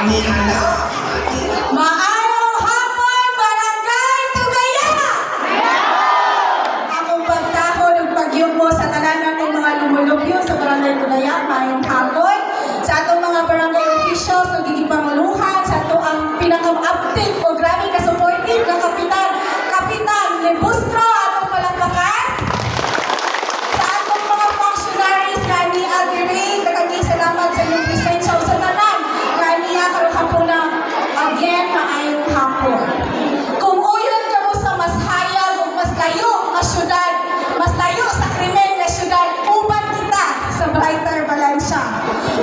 Maayong hapon, Barangay Tugaya! Akong pagtaho ng pagyong mo sa tanan ng mga lumulubyo sa Barangay Tugaya, maayong hapon. Sa atong mga barangay officials, nagiging panguluhan, sa ato ang pinaka-update o grabe ka-supportive na Kapitan Lebustro, atong palakpakan. Sa atong mga functionaries, kani Ate daghang salamat sa inyong presensya sa tanan. Kaniya karong hapon na again maayong hapon. Kung uyon ka mo sa mas hayag o mas layo nga syudad, mas layo sa krimen nga syudad, uban kita sa Brighter Valencia.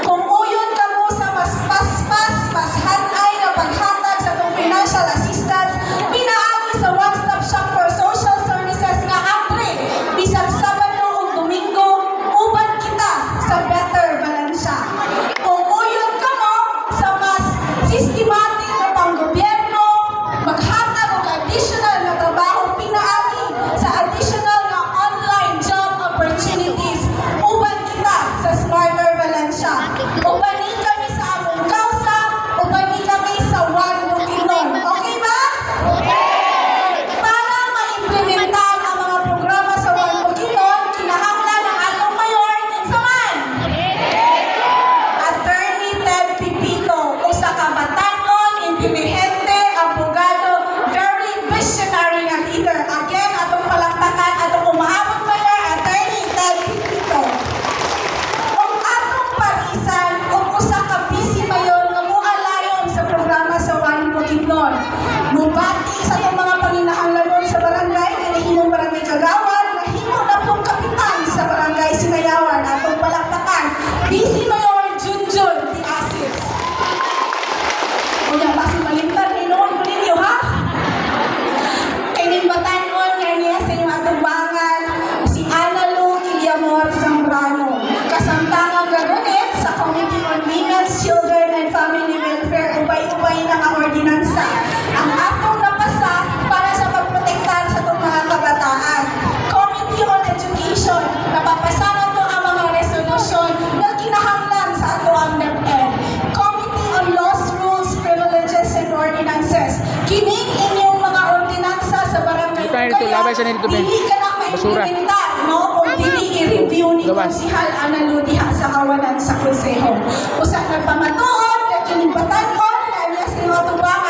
Kung uyon ka mo sa mas paspas, mas hanay na paghatag sa itong financial assistance, pinaagi sa one-stop shop for social services nga ambre, bisag Sabado o Domingo, uban kita sa Better Valencia. Kung uyon ka mo sa mas systematic na panggobyerno, maghatag og additional na trabaho, pinaagi sa additional na online job opportunities, uban kita sa Smarter Valencia. Ubanin kami sa among kausa, ubanin kami sa One Bukidnon. Okay ba? Para ma-implementan ang mga programa sa One Bukidnon, kinahanglan ng atong mayor kinsaman. Attorney Ted Pipito, usa ka batanon, inteligente, abogado, very visionary nga leader. Again, atong palakpakan, atong umaabot mayor, Attorney Ted Pipito. Kung atong parisan, kung usa ka busy mayor nga mualayon sa programa sa One Bukidnon, mubati sa itong mga panginahanglanon sa barangay, hinahimong barangay Kagawan, nahimo na pong kapitan sa barangay Sinayawan, atong palakpakan, busy mayor Junjun Di Asis. Unya, basi malintad, inoon ko ninyo, ha? Kining batanon nga niya sa inyong atubangan, si Ana Lu Iliamor Zambrano. Kasamtangang gagunit sa Committee on Women's, Children, and Family Welfare, ubay-ubay na ang ordinansa. Ang atong napasa para sa pagprotektar sa itong mga kabataan. Committee on Education, napapasa na ito ang mga resolusyon na kinahanglan sa ato ang DepEd. Committee on Laws, Rules, Privileges, and Ordinances. Kining inyong mga ordinansa sa barangay dili ka na ma-implementar, no? O dili i-review ni Konsihal Ana Lu diha sa kawanan sa konseho. Usa nagpamatuod, na kining batanon, na niya sa inyong atubangan,